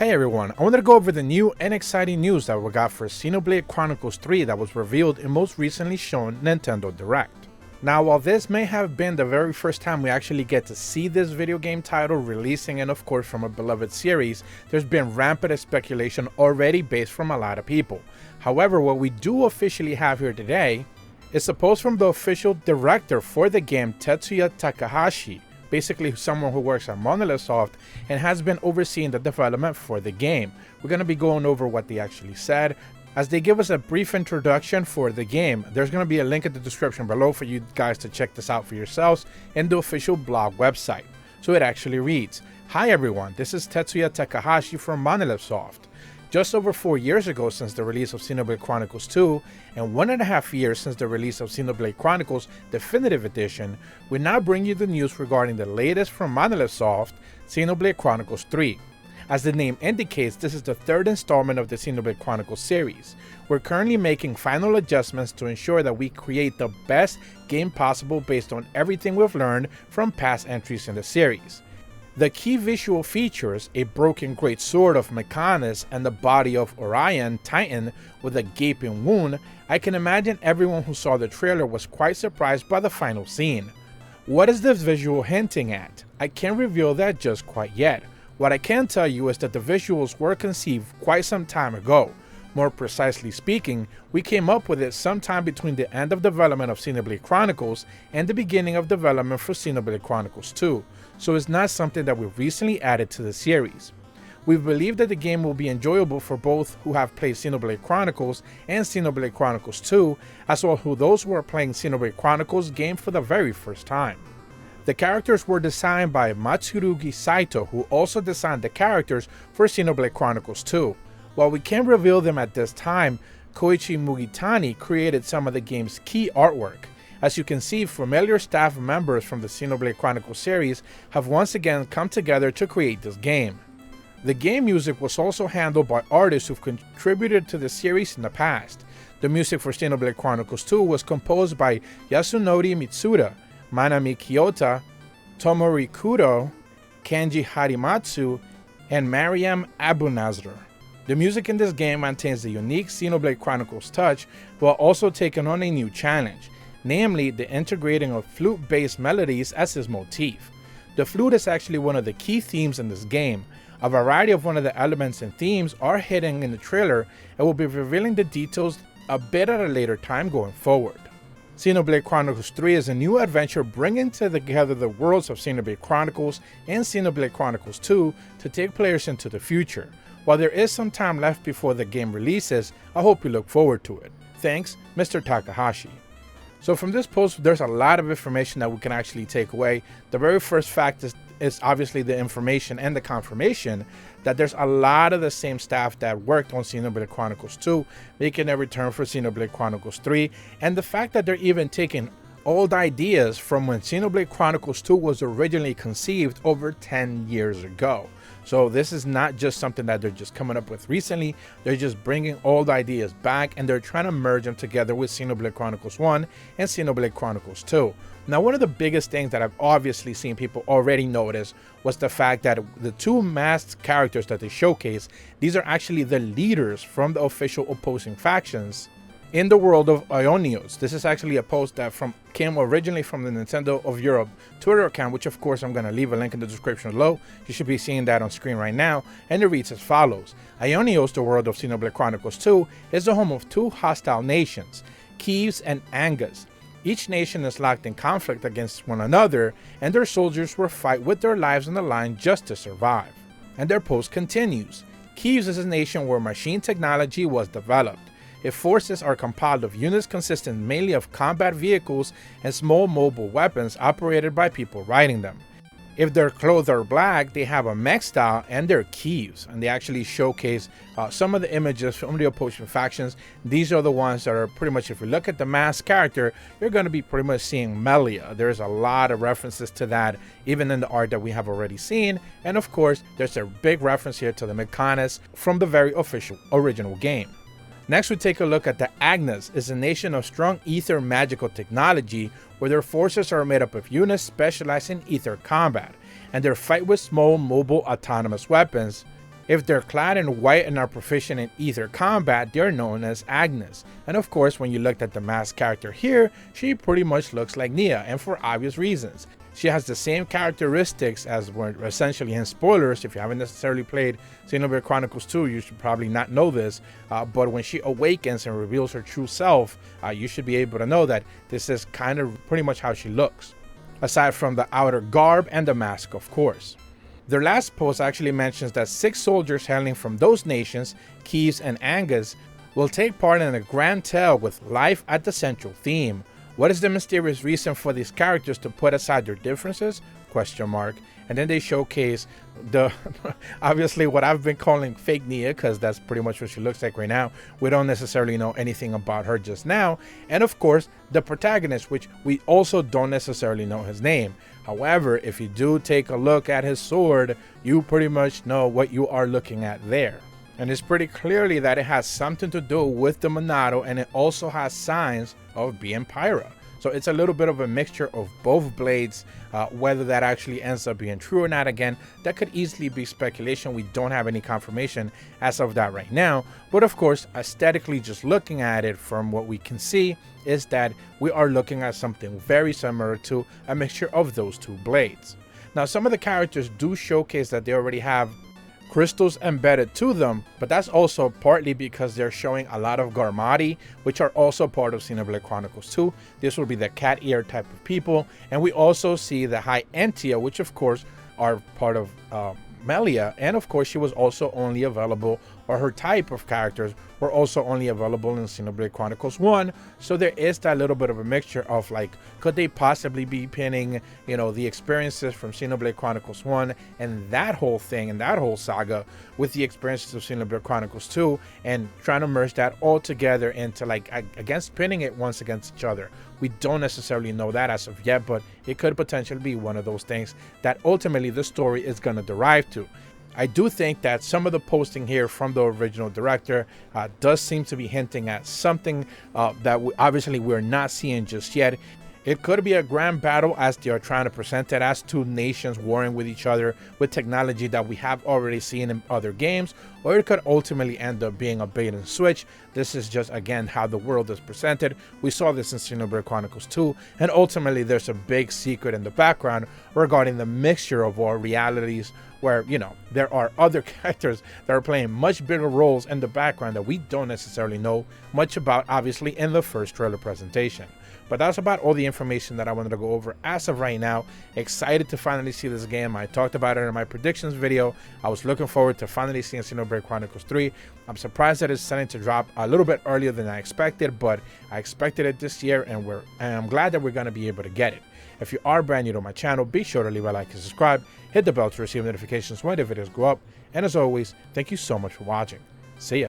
Hey everyone, I wanted to go over the new and exciting news that we got for Xenoblade Chronicles 3 that was revealed in most recently shown Nintendo Direct. Now, while this may have been the very first time we actually get to see this video game title releasing and of course from a beloved series, there's been rampant speculation already based from a lot of people. However, what we do officially have here today is a post from the official director for the game, Tetsuya Takahashi, basically someone who works at Monolith Soft and has been overseeing the development for the game. We're going to be going over what they actually said. As they give us a brief introduction for the game, there's going to be a link in the description below for you guys to check this out for yourselves in the official blog website. So it actually reads, "Hi everyone, this is Tetsuya Takahashi from Monolith Soft. Just over 4 years ago since the release of Xenoblade Chronicles 2, and 1.5 years since the release of Xenoblade Chronicles Definitive Edition, we now bring you the news regarding the latest from Monolith Soft, Xenoblade Chronicles 3. As the name indicates, this is the third installment of the Xenoblade Chronicles series. We're currently making final adjustments to ensure that we create the best game possible based on everything we've learned from past entries in the series. The key visual features, a broken great sword of Mechanis and the body of Orion, Titan, with a gaping wound, I can imagine everyone who saw the trailer was quite surprised by the final scene. What is this visual hinting at? I can't reveal that just quite yet. What I can tell you is that the visuals were conceived quite some time ago. More precisely speaking, we came up with it sometime between the end of development of Xenoblade Chronicles and the beginning of development for Xenoblade Chronicles 2, so it's not something that we've recently added to the series. We believe that the game will be enjoyable for both who have played Xenoblade Chronicles and Xenoblade Chronicles 2, as well as those who are playing Xenoblade Chronicles game for the very first time. The characters were designed by Matsurugi Saito, who also designed the characters for Xenoblade Chronicles 2. While we can't reveal them at this time, Koichi Mugitani created some of the game's key artwork. As you can see, familiar staff members from the Xenoblade Chronicles series have once again come together to create this game. The game music was also handled by artists who've contributed to the series in the past. The music for Xenoblade Chronicles 2 was composed by Yasunori Mitsuda, Manami Kiyota, Tomori Kudo, Kenji Harimatsu, and Mariam Abunazar. The music in this game maintains the unique Xenoblade Chronicles touch while also taking on a new challenge, namely the integrating of flute-based melodies as its motif. The flute is actually one of the key themes in this game. A variety of one of the elements and themes are hidden in the trailer and will be revealing the details a bit at a later time going forward. Xenoblade Chronicles 3 is a new adventure bringing together the worlds of Xenoblade Chronicles and Xenoblade Chronicles 2 to take players into the future. While there is some time left before the game releases, I hope you look forward to it. Thanks, Mr. Takahashi." So from this post, there's a lot of information that we can actually take away. The very first fact is obviously the information and the confirmation that there's a lot of the same staff that worked on Xenoblade Chronicles 2 making a return for Xenoblade Chronicles 3, and the fact that they're even taking old ideas from when Xenoblade Chronicles 2 was originally conceived over 10 years ago. So this is not just something that they're just coming up with recently, they're just bringing old ideas back and they're trying to merge them together with Xenoblade Chronicles 1 and Xenoblade Chronicles 2. Now, one of the biggest things that I've obviously seen people already notice was the fact that the two masked characters that they showcase, these are actually the leaders from the official opposing factions in the world of Ionios. This is actually a post that came originally from the Nintendo of Europe Twitter account, which of course I'm going to leave a link in the description below. You should be seeing that on screen right now, and it reads as follows. Ionios, the world of Xenoblade Chronicles 2, is the home of two hostile nations, Kiev and Angus. Each nation is locked in conflict against one another, and their soldiers will fight with their lives on the line just to survive. And their post continues. Kiev is a nation where machine technology was developed. Its forces are compiled of units consisting mainly of combat vehicles and small mobile weapons operated by people riding them. If their clothes are black, they have a mech style and they're Kievs, and they actually showcase some of the images from the opposing factions. These are the ones that are pretty much, if you look at the masked character, you're going to be pretty much seeing Melia. There's a lot of references to that, even in the art that we have already seen, and of course, there's a big reference here to the Mechanis from the very official original game. Next, we take a look at the Agnes, is a nation of strong ether magical technology where their forces are made up of units specialized in ether combat, and they fight with small mobile autonomous weapons. If they're clad in white and are proficient in ether combat, they're known as Agnes. And of course, when you looked at the masked character here, she pretty much looks like Nia, and for obvious reasons. She has the same characteristics as were essentially in spoilers. If you haven't necessarily played Xenoblade Chronicles 2, you should probably not know this. But when she awakens and reveals her true self, you should be able to know that this is kind of pretty much how she looks. Aside from the outer garb and the mask, of course. Their last post actually mentions that 6 soldiers hailing from those nations, Kiev and Angus, will take part in a grand tale with life at the central theme. What is the mysterious reason for these characters to put aside their differences? ? And then they showcase the obviously what I've been calling fake Nia, because that's pretty much what she looks like right now. We don't necessarily know anything about her just now. And of course, the protagonist, which we also don't necessarily know his name. However, if you do take a look at his sword, you pretty much know what you are looking at there. And it's pretty clearly that it has something to do with the Monado, and it also has signs of being Pyra. So it's a little bit of a mixture of both blades. Whether that actually ends up being true or not, again, that could easily be speculation. We don't have any confirmation as of that right now. But of course, aesthetically, just looking at it from what we can see is that we are looking at something very similar to a mixture of those two blades. Now, some of the characters do showcase that they already have crystals embedded to them, but that's also partly because they're showing a lot of Garmati, which are also part of Xenoblade Chronicles 2. This will be the cat ear type of people, and we also see the High Entia, which of course are part of Melia, and of course she was also only available, or her type of characters were also only available in Xenoblade Chronicles 1. So there is that little bit of a mixture of like, could they possibly be pinning, you know, the experiences from Xenoblade Chronicles 1 and that whole thing and that whole saga with the experiences of Xenoblade Chronicles 2 and trying to merge that all together into like, against pinning it once against each other. We don't necessarily know that as of yet, but it could potentially be one of those things that ultimately the story is going to derive to. I do think that some of the posting here from the original director does seem to be hinting at something that obviously we're not seeing just yet. It could be a grand battle as they are trying to present it as 2 nations warring with each other with technology that we have already seen in other games, or it could ultimately end up being a bait and switch. This is just, again, how the world is presented. We saw this in Xenoblade Chronicles 2, and ultimately there's a big secret in the background regarding the mixture of our realities where, you know, there are other characters that are playing much bigger roles in the background that we don't necessarily know much about, obviously, in the first trailer presentation. But that's about all the information that I wanted to go over as of right now. Excited to finally see this game. I talked about it in my predictions video. I was looking forward to finally seeing Xenoblade Chronicles 3. I'm surprised that it's starting to drop a little bit earlier than I expected, but I expected it this year, and I'm glad that we're going to be able to get it. If you are brand new to my channel, be sure to leave a like and subscribe. Hit the bell to receive notifications when the videos go up. And as always, thank you so much for watching. See ya.